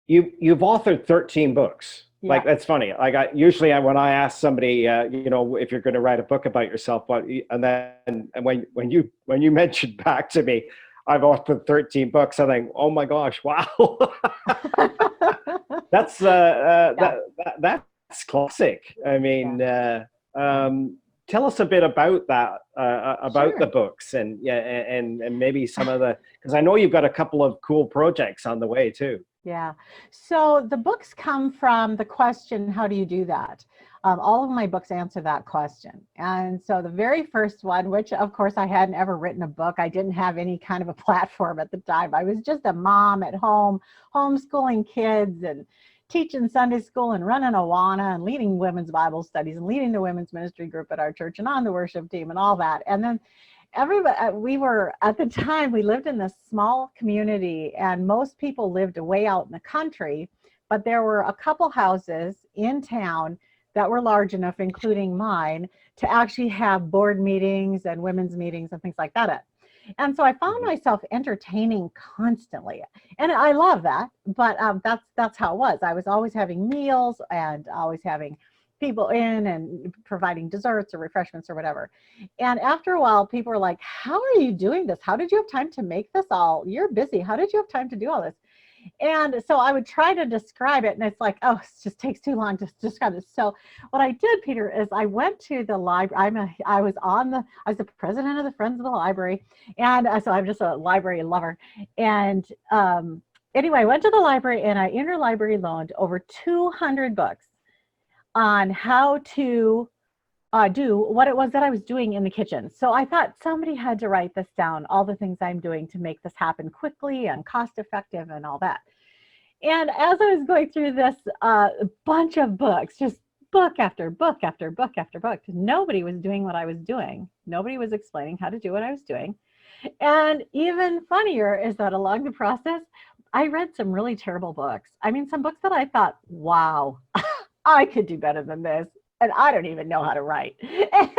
you've authored 13 books. Yeah. Like, that's funny. Like, when I ask somebody, if you're going to write a book about yourself, when you mentioned back to me, I've authored 13 books, I think, oh my gosh, wow. That's that's classic. I mean, tell us a bit about that, about Sure. the books, and maybe some of because I know you've got a couple of cool projects on the way too. Yeah. So the books come from the question, how do you do that? All of my books answer that question. And so the very first one, which of course I hadn't ever written a book, I didn't have any kind of a platform at the time. I was just a mom at home, homeschooling kids and teaching Sunday school and running Awana and leading women's Bible studies and leading the women's ministry group at our church and on the worship team and all that. And then everybody, we were, at the time, we lived in this small community and most people lived way out in the country, but there were a couple houses in town that were large enough, including mine, to actually have board meetings and women's meetings and things like that at. And so I found myself entertaining constantly, and I love that, but that's how it was. I was always having meals and always having people in and providing desserts or refreshments or whatever. And after a while, people were like, how are you doing this? How did you have time to make this all? You're busy. How did you have time to do all this? And so I would try to describe it, and it's like, oh, it just takes too long to describe this. So what I did, Peter, is I went to the library. I was the president of the Friends of the Library, and so I'm just a library lover. And anyway, I went to the library, and I interlibrary loaned over 200 books on how to do what it was that I was doing in the kitchen. So I thought somebody had to write this down, all the things I'm doing to make this happen quickly and cost effective and all that. And as I was going through this bunch of books, just book after book after book after book, nobody was doing what I was doing. Nobody was explaining how to do what I was doing. And even funnier is that along the process, I read some really terrible books. I mean, some books that I thought, wow, I could do better than this. And I don't even know how to write. And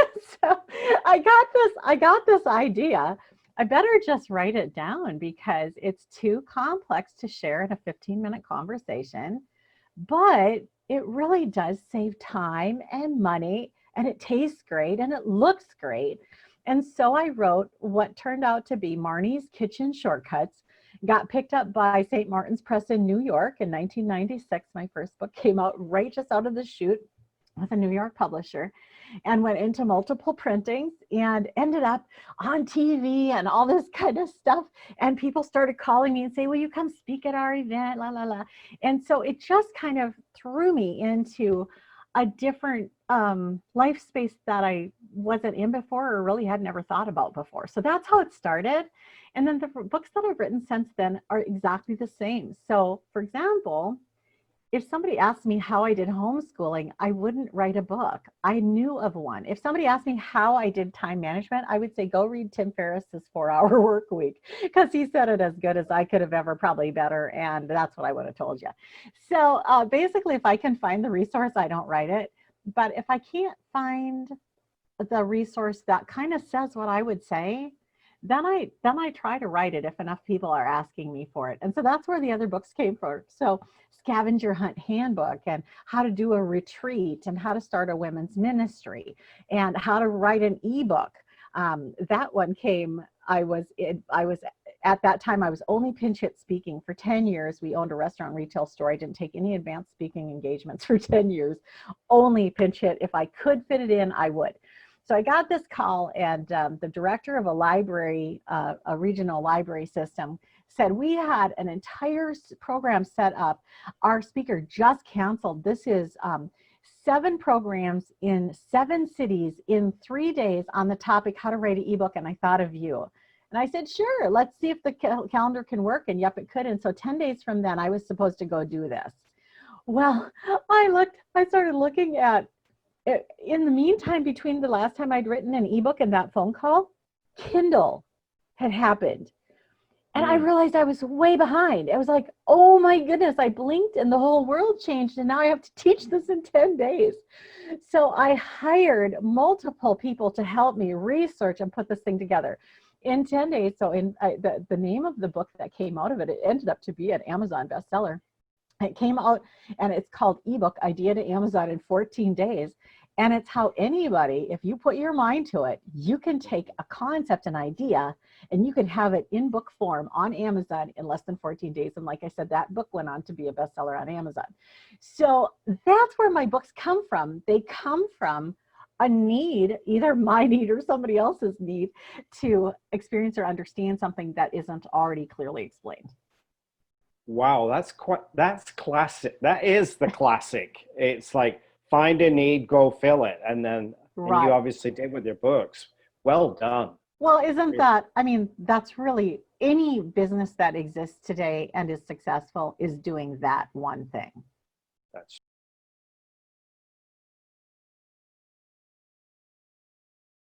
so I got this idea. I better just write it down because it's too complex to share in a 15-minute conversation. But it really does save time and money, and it tastes great and it looks great. And so I wrote what turned out to be Marnie's Kitchen Shortcuts. Got picked up by St. Martin's Press in New York in 1996. My first book came out right just out of the chute with a New York publisher, and went into multiple printings and ended up on TV and all this kind of stuff. And people started calling me and say, will you come speak at our event, la, la, la. And so it just kind of threw me into a different life space that I wasn't in before or really had never thought about before. So that's how it started. And then the books that I've written since then are exactly the same. So for example, if somebody asked me how I did homeschooling, I wouldn't write a book. I knew of one. If somebody asked me how I did time management, I would say, go read Tim Ferriss's 4-Hour Work Week, because he said it as good as I could have ever, probably better. And that's what I would have told you. So basically, if I can find the resource, I don't write it. But if I can't find the resource that kind of says what I would say, then I try to write it if enough people are asking me for it. And so that's where the other books came from. So Scavenger Hunt Handbook, and how to do a retreat, and how to start a women's ministry, and how to write an ebook. That one came, I was at that time, I was only pinch hit speaking for 10 years. We owned a restaurant retail store. I didn't take any advanced speaking engagements for 10 years, only pinch hit. If I could fit it in, I would. So I got this call, and the director of a library, a regional library system, said, we had an entire program set up. Our speaker just canceled. This is 7 programs in 7 cities in 3 days on the topic, how to write an ebook, and I thought of you. And I said, sure, let's see if the calendar can work. And yep, it could. And so 10 days from then, I was supposed to go do this. Well, I started looking at, in the meantime, between the last time I'd written an ebook and that phone call, Kindle had happened. And I realized I was way behind. I was like, oh my goodness, I blinked and the whole world changed. And now I have to teach this in 10 days. So I hired multiple people to help me research and put this thing together in 10 days. So the name of the book that came out of it, it ended up to be an Amazon bestseller. It came out, and it's called ebook Idea to Amazon in 14 days. And it's how anybody, if you put your mind to it, you can take a concept, an idea, and you can have it in book form on Amazon in less than 14 days. And like I said, that book went on to be a bestseller on Amazon. So that's where my books come from. They come from a need, either my need or somebody else's need, to experience or understand something that isn't already clearly explained. Wow, that's classic. That is the classic. It's like, find a need, go fill it. And then and you obviously did with your books. Well done. Well, isn't that, I mean, that's really, any business that exists today and is successful is doing that one thing. That's